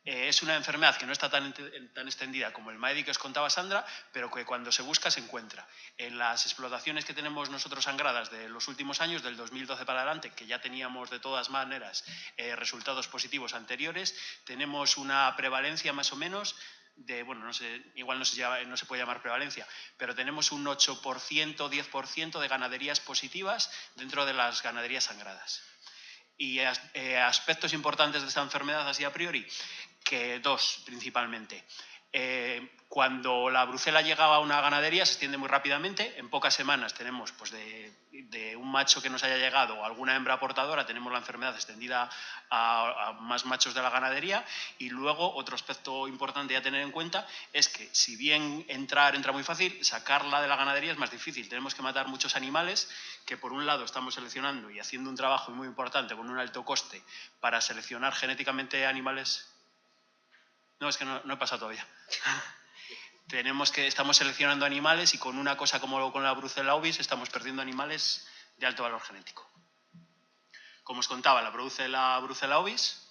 Es una enfermedad que no está tan extendida como el MAEDI que os contaba Sandra, pero que cuando se busca se encuentra. En las explotaciones que tenemos nosotros sangradas de los últimos años, del 2012 para adelante, que ya teníamos de todas maneras resultados positivos anteriores, tenemos una prevalencia más o menos de, bueno, no sé, igual no se puede llamar prevalencia, pero tenemos un 8%, 10% de ganaderías positivas dentro de las ganaderías sangradas. Y aspectos importantes de esta enfermedad, así a priori, que dos principalmente. Cuando la brucela llegaba a una ganadería se extiende muy rápidamente. En pocas semanas tenemos, pues de un macho que nos haya llegado o alguna hembra portadora, tenemos la enfermedad extendida a más machos de la ganadería. Y luego, otro aspecto importante a tener en cuenta es que, si bien entra muy fácil, sacarla de la ganadería es más difícil. Tenemos que matar muchos animales que, por un lado, estamos seleccionando y haciendo un trabajo muy importante con un alto coste para seleccionar genéticamente animales. No, es que no he pasado todavía. Estamos seleccionando animales y con una cosa como con la Brucella ovis estamos perdiendo animales de alto valor genético. Como os contaba, la Brucella ovis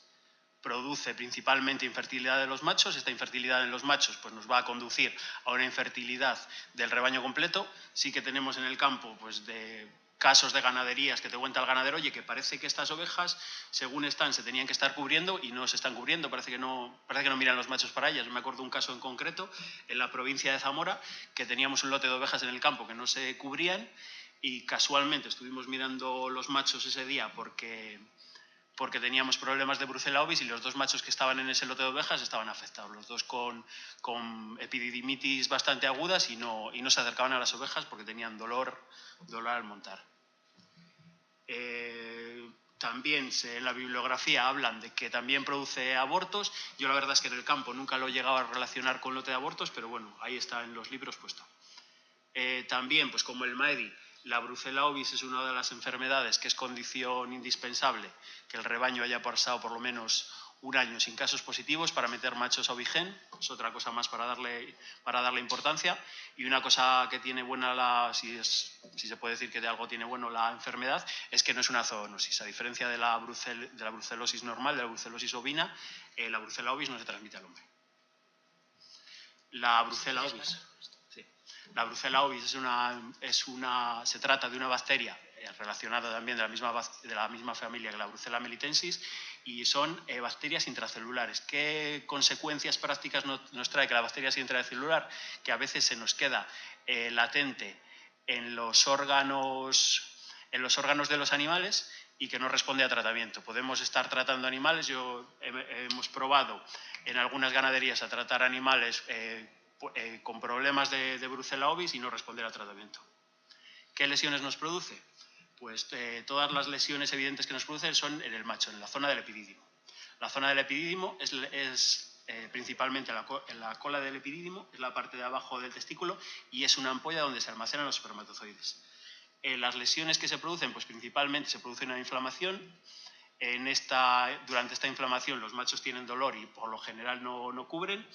produce principalmente infertilidad de los machos. Esta infertilidad en los machos pues, nos va a conducir a una infertilidad del rebaño completo. Sí que tenemos en el campo pues, de casos de ganaderías que te cuenta el ganadero, oye, que parece que estas ovejas, según están, se tenían que estar cubriendo y no se están cubriendo, parece que no miran los machos para ellas. Me acuerdo de un caso en concreto en la provincia de Zamora, que teníamos un lote de ovejas en el campo que no se cubrían y casualmente estuvimos mirando los machos ese día porque teníamos problemas de Brucella ovis y los dos machos que estaban en ese lote de ovejas estaban afectados, los dos con epididimitis bastante agudas y no se acercaban a las ovejas porque tenían dolor al montar. También en la bibliografía hablan de que también produce abortos. Yo la verdad es que en el campo nunca lo he llegado a relacionar con lote de abortos, pero bueno, ahí está en los libros puesto. También, pues como el MAEDI, la Brucella ovis es una de las enfermedades que es condición indispensable que el rebaño haya pasado por lo menos un año sin casos positivos para meter machos a Ovigen. Es otra cosa más para darle importancia. Y una cosa que tiene buena, si se puede decir que de algo tiene bueno la enfermedad, es que no es una zoonosis. A diferencia de la brucelosis normal, de la brucelosis ovina, la Brucella ovis no se transmite al hombre. La Brucella ovis. La Brucella ovis se trata de una bacteria relacionada también de la misma familia que la Brucella melitensis y son bacterias intracelulares. ¿Qué consecuencias prácticas nos trae que la bacteria sea intracelular? Que a veces se nos queda latente en los órganos de los animales y que no responde a tratamiento. Podemos estar tratando animales, hemos probado en algunas ganaderías a tratar animales con problemas de Brucella ovis y no responder al tratamiento. ¿Qué lesiones nos produce? Pues todas las lesiones evidentes que nos producen son en el macho, en la zona del epidídimo. La zona del epidídimo es principalmente en la cola del epidídimo, es la parte de abajo del testículo y es una ampolla donde se almacenan los espermatozoides. Las lesiones que se producen, pues principalmente se produce una inflamación. Durante esta inflamación los machos tienen dolor y por lo general no cubren.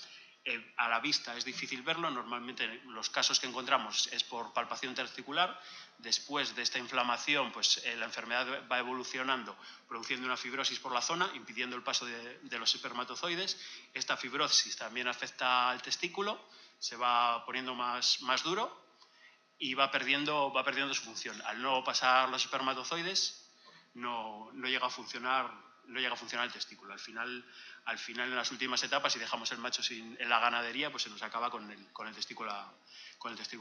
A la vista es difícil verlo, normalmente los casos que encontramos es por palpación testicular. Después de esta inflamación, pues la enfermedad va evolucionando, produciendo una fibrosis por la zona, impidiendo el paso de los espermatozoides. Esta fibrosis también afecta al testículo, se va poniendo más duro y va perdiendo su función. Al no pasar los espermatozoides, no llega a funcionar el testículo. Al final, en las últimas etapas, si dejamos el macho en la ganadería, pues se nos acaba con el testículo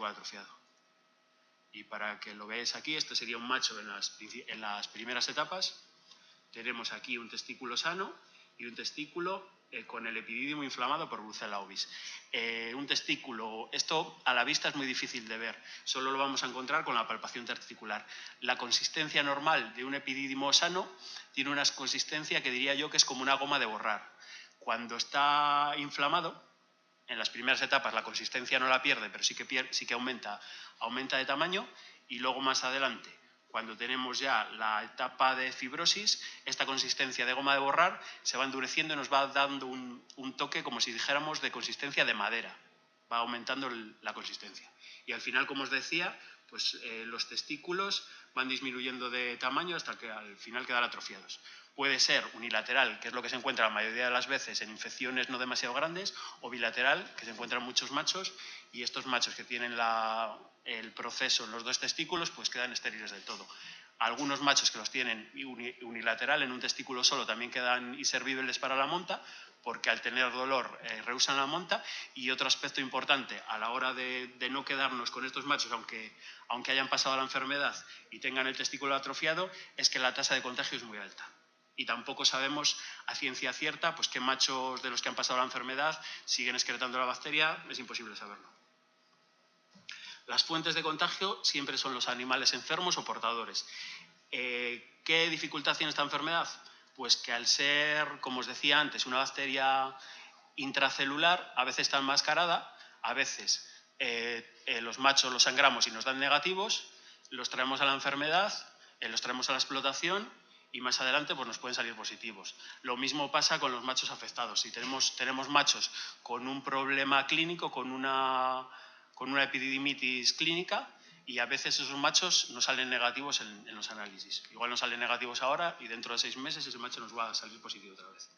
atrofiado. Y para que lo veáis aquí, este sería un macho en las primeras etapas. Tenemos aquí un testículo sano y un testículo con el epidídimo inflamado por Brucella ovis. Un testículo, esto a la vista es muy difícil de ver, solo lo vamos a encontrar con la palpación testicular. La consistencia normal de un epidídimo sano tiene una consistencia que diría yo que es como una goma de borrar. Cuando está inflamado, en las primeras etapas la consistencia no la pierde, pero sí que aumenta de tamaño y luego más adelante, cuando tenemos ya la etapa de fibrosis, esta consistencia de goma de borrar se va endureciendo y nos va dando un toque como si dijéramos de consistencia de madera. Va aumentando la consistencia. Y al final, como os decía, pues los testículos van disminuyendo de tamaño hasta que al final quedan atrofiados. Puede ser unilateral, que es lo que se encuentra la mayoría de las veces en infecciones no demasiado grandes, o bilateral, que se encuentran muchos machos, y estos machos que tienen el proceso en los dos testículos, pues quedan estériles del todo. Algunos machos que los tienen unilateral en un testículo solo también quedan inservibles para la monta, porque al tener dolor rehusan la monta. Y otro aspecto importante a la hora de no quedarnos con estos machos, aunque hayan pasado la enfermedad y tengan el testículo atrofiado, es que la tasa de contagio es muy alta. Y tampoco sabemos a ciencia cierta pues, qué machos de los que han pasado la enfermedad siguen excretando la bacteria, es imposible saberlo. Las fuentes de contagio siempre son los animales enfermos o portadores. ¿Qué dificultad tiene esta enfermedad? Pues que al ser, como os decía antes, una bacteria intracelular, a veces está enmascarada, a veces los machos los sangramos y nos dan negativos, los traemos a la enfermedad, los traemos a la explotación y más adelante pues, nos pueden salir positivos. Lo mismo pasa con los machos afectados. Si tenemos machos con un problema clínico, con una epididimitis clínica, y a veces esos machos no salen negativos en los análisis. Igual no salen negativos ahora y dentro de 6 meses ese macho nos va a salir positivo otra vez.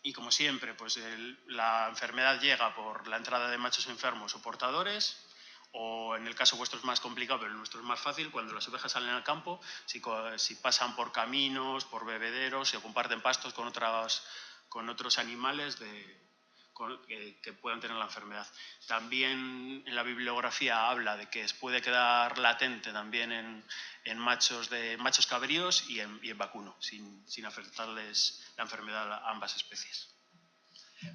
Y como siempre, pues la enfermedad llega por la entrada de machos enfermos o portadores, o en el caso vuestro es más complicado, pero el nuestro es más fácil, cuando las ovejas salen al campo, si pasan por caminos, por bebederos, si comparten pastos con otros animales que puedan tener la enfermedad. También en la bibliografía habla de que puede quedar latente también en machos cabríos y en vacuno, sin afectarles la enfermedad a ambas especies.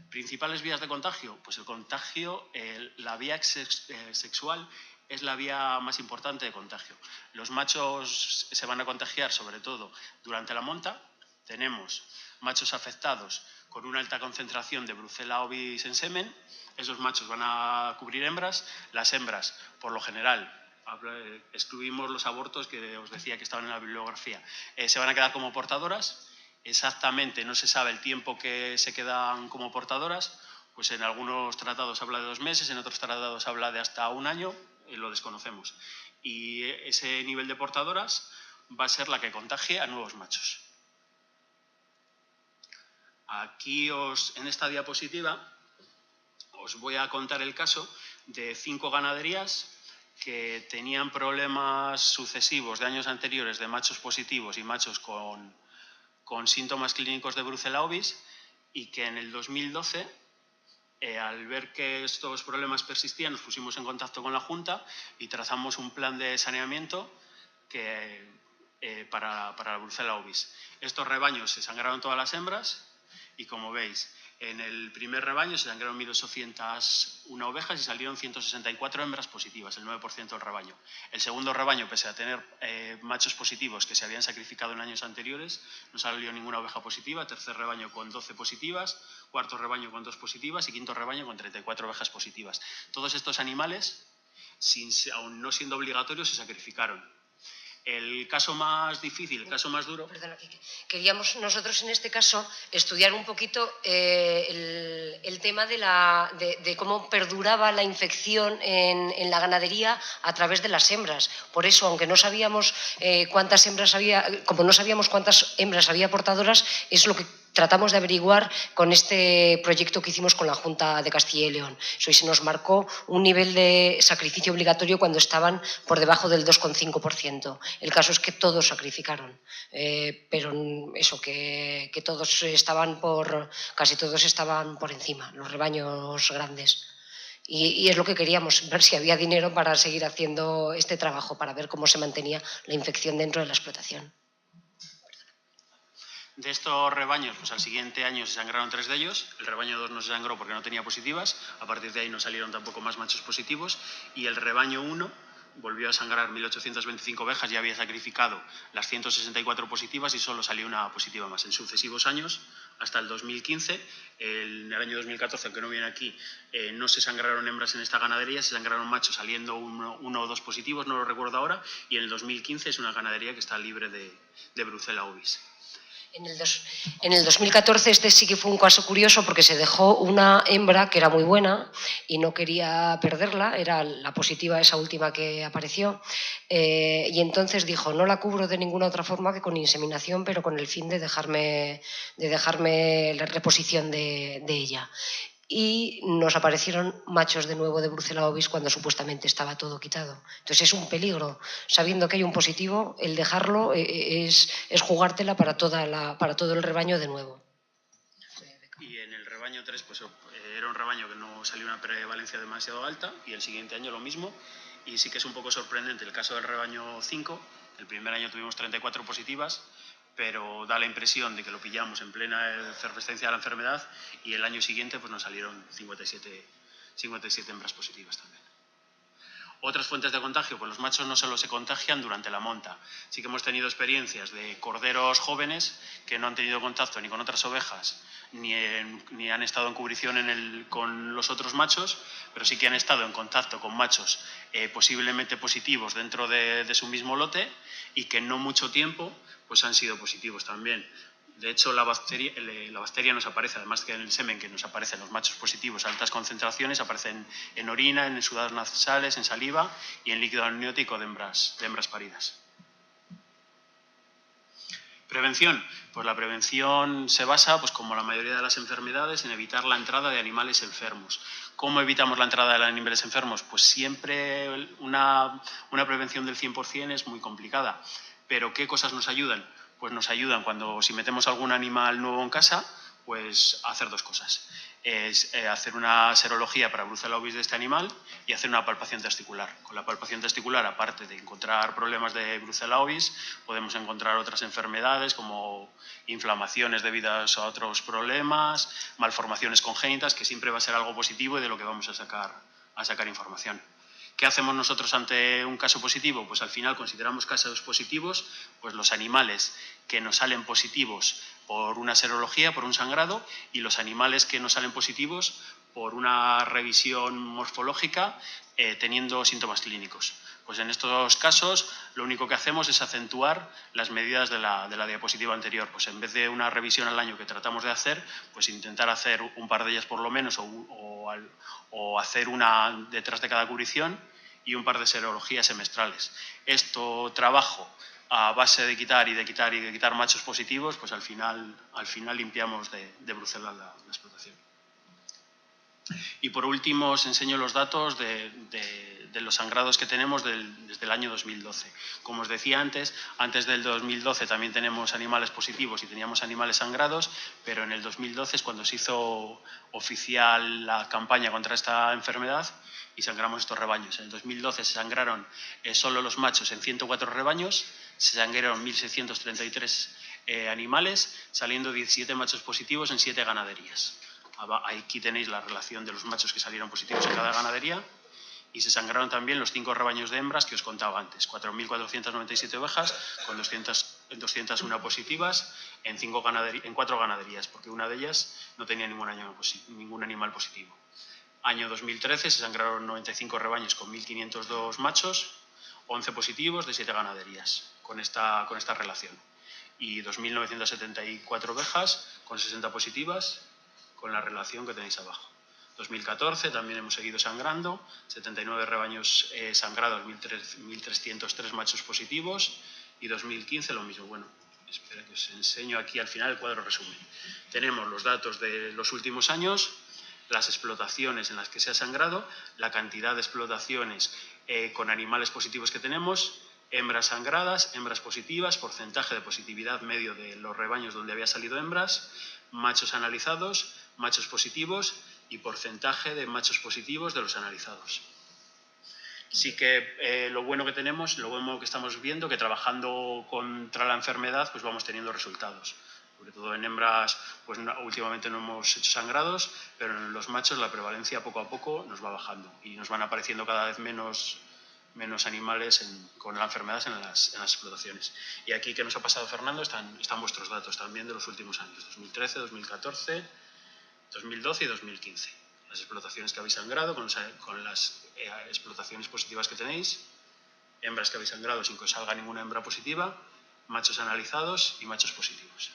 ¿Principales vías de contagio? Pues el contagio, la vía sexual es la vía más importante de contagio. Los machos se van a contagiar sobre todo durante la monta. Tenemos machos afectados con una alta concentración de Brucella ovis en semen. Esos machos van a cubrir hembras. Las hembras, por lo general, excluimos los abortos que os decía que estaban en la bibliografía, se van a quedar como portadoras. Exactamente no se sabe el tiempo que se quedan como portadoras, pues en algunos tratados habla de 2 meses, en otros tratados habla de hasta 1 año, lo desconocemos. Y ese nivel de portadoras va a ser la que contagie a nuevos machos. Aquí en esta diapositiva os voy a contar el caso de 5 ganaderías que tenían problemas sucesivos de años anteriores de machos positivos y machos con síntomas clínicos de Brucella ovis, y que en el 2012, al ver que estos problemas persistían, nos pusimos en contacto con la Junta y trazamos un plan de saneamiento para la Brucella ovis. Estos rebaños se sangraron todas las hembras y, como veis, en el primer rebaño se sangraron 1.801 ovejas y salieron 164 hembras positivas, el 9% del rebaño. El segundo rebaño, pese a tener machos positivos que se habían sacrificado en años anteriores, no salió ninguna oveja positiva. Tercer rebaño con 12 positivas, cuarto rebaño con 2 positivas y quinto rebaño con 34 ovejas positivas. Todos estos animales, aún no siendo obligatorios, se sacrificaron. El caso más difícil, el caso más duro... Perdona, queríamos nosotros en este caso estudiar un poquito el tema de cómo perduraba la infección en la ganadería a través de las hembras. Por eso, aunque no sabíamos cuántas hembras había, como no sabíamos cuántas hembras había portadoras, es lo que tratamos de averiguar con este proyecto que hicimos con la Junta de Castilla y León. Eso, y se nos marcó un nivel de sacrificio obligatorio cuando estaban por debajo del 2,5%. El caso es que todos sacrificaron, pero eso, que todos estaban casi todos estaban por encima, los rebaños grandes. Y es lo que queríamos, ver si había dinero para seguir haciendo este trabajo, para ver cómo se mantenía la infección dentro de la explotación. De estos rebaños, pues al siguiente año se sangraron 3 de ellos. El rebaño 2 no se sangró porque no tenía positivas. A partir de ahí no salieron tampoco más machos positivos. Y el rebaño 1 volvió a sangrar 1.825 ovejas, ya había sacrificado las 164 positivas y solo salió una positiva más. En sucesivos años, hasta el 2015, en el año 2014, aunque no viene aquí, no se sangraron hembras en esta ganadería, se sangraron machos saliendo 1 o 2 positivos, no lo recuerdo ahora, y en el 2015 es una ganadería que está libre de Brucella ovis. En el 2014 este sí que fue un caso curioso porque se dejó una hembra que era muy buena y no quería perderla, era la positiva esa última que apareció, y entonces dijo, no la cubro de ninguna otra forma que con inseminación, pero con el fin de dejarme la reposición de ella. Y nos aparecieron machos de nuevo de Brucella ovis cuando supuestamente estaba todo quitado. Entonces es un peligro, sabiendo que hay un positivo, el dejarlo es jugártela para todo el rebaño de nuevo. Y en el rebaño 3, pues era un rebaño que no salió una prevalencia demasiado alta, y el siguiente año lo mismo, y sí que es un poco sorprendente el caso del rebaño 5, el primer año tuvimos 34 positivas, pero da la impresión de que lo pillamos en plena efervescencia de la enfermedad, y el año siguiente pues nos salieron 57 hembras positivas también. Otras fuentes de contagio, pues los machos no solo se contagian durante la monta. Sí que hemos tenido experiencias de corderos jóvenes que no han tenido contacto ni con otras ovejas, ni han estado en cubrición con los otros machos, pero sí que han estado en contacto con machos posiblemente positivos dentro de su mismo lote, y que en no mucho tiempo pues han sido positivos también. De hecho, la bacteria nos aparece, además que en el semen, que nos aparecen los machos positivos a altas concentraciones, aparecen en orina, en sudados nasales, en saliva y en líquido amniótico de hembras paridas. Prevención. Pues la prevención se basa, pues como la mayoría de las enfermedades, en evitar la entrada de animales enfermos. ¿Cómo evitamos la entrada de animales enfermos? Pues siempre una prevención del 100% es muy complicada. ¿Pero qué cosas nos ayudan? Pues nos ayudan si metemos algún animal nuevo en casa, pues a hacer dos cosas. Es hacer una serología para Brucella ovis de este animal y hacer una palpación testicular. Con la palpación testicular, aparte de encontrar problemas de Brucella ovis, podemos encontrar otras enfermedades como inflamaciones debidas a otros problemas, malformaciones congénitas, que siempre va a ser algo positivo y de lo que vamos a sacar información. ¿Qué hacemos nosotros ante un caso positivo? Pues al final consideramos casos positivos pues los animales que nos salen positivos por una serología, por un sangrado, y los animales que nos salen positivos por una revisión morfológica teniendo síntomas clínicos. Pues en estos casos lo único que hacemos es acentuar las medidas de la diapositiva anterior. Pues en vez de una revisión al año que tratamos de hacer, pues intentar hacer un par de ellas por lo menos o hacer una detrás de cada cubrición y un par de serologías semestrales. Esto trabajo a base de quitar machos positivos, pues al final limpiamos de Brucella la explotación. Y por último os enseño los datos de los sangrados que tenemos desde el año 2012. Como os decía antes del 2012 también tenemos animales positivos y teníamos animales sangrados, pero en el 2012 es cuando se hizo oficial la campaña contra esta enfermedad y sangramos estos rebaños. En el 2012 se sangraron solo los machos en 104 rebaños, se sangraron 1.633 animales, saliendo 17 machos positivos en 7 ganaderías. Aquí tenéis la relación de los machos que salieron positivos en cada ganadería, y se sangraron también los 5 rebaños de hembras que os contaba antes, 4.497 ovejas con 201 positivas en 4 ganaderías, porque una de ellas no tenía ningún animal positivo. Año 2013 se sangraron 95 rebaños con 1.502 machos, 11 positivos de 7 ganaderías con esta relación. Y 2.974 ovejas con 60 positivas con la relación que tenéis abajo. 2014 también hemos seguido sangrando, 79 rebaños sangrados, 1.303 machos positivos, y 2015 lo mismo. Bueno, espera que os enseño aquí al final el cuadro resumen. Tenemos los datos de los últimos años, las explotaciones en las que se ha sangrado, la cantidad de explotaciones con animales positivos que tenemos, hembras sangradas, hembras positivas, porcentaje de positividad medio de los rebaños donde había salido hembras, machos analizados, machos positivos y porcentaje de machos positivos de los analizados. Sí que lo bueno que tenemos, lo bueno que estamos viendo, que trabajando contra la enfermedad pues vamos teniendo resultados. Sobre todo en hembras, pues últimamente no hemos hecho sangrados, pero en los machos la prevalencia poco a poco nos va bajando y nos van apareciendo cada vez menos animales con la enfermedad en las explotaciones. Y aquí, ¿qué nos ha pasado, Fernando? Están vuestros datos también de los últimos años, 2013, 2014, 2012 y 2015. Las explotaciones que habéis sangrado, con las explotaciones positivas que tenéis, hembras que habéis sangrado sin que os salga ninguna hembra positiva, machos analizados y machos positivos.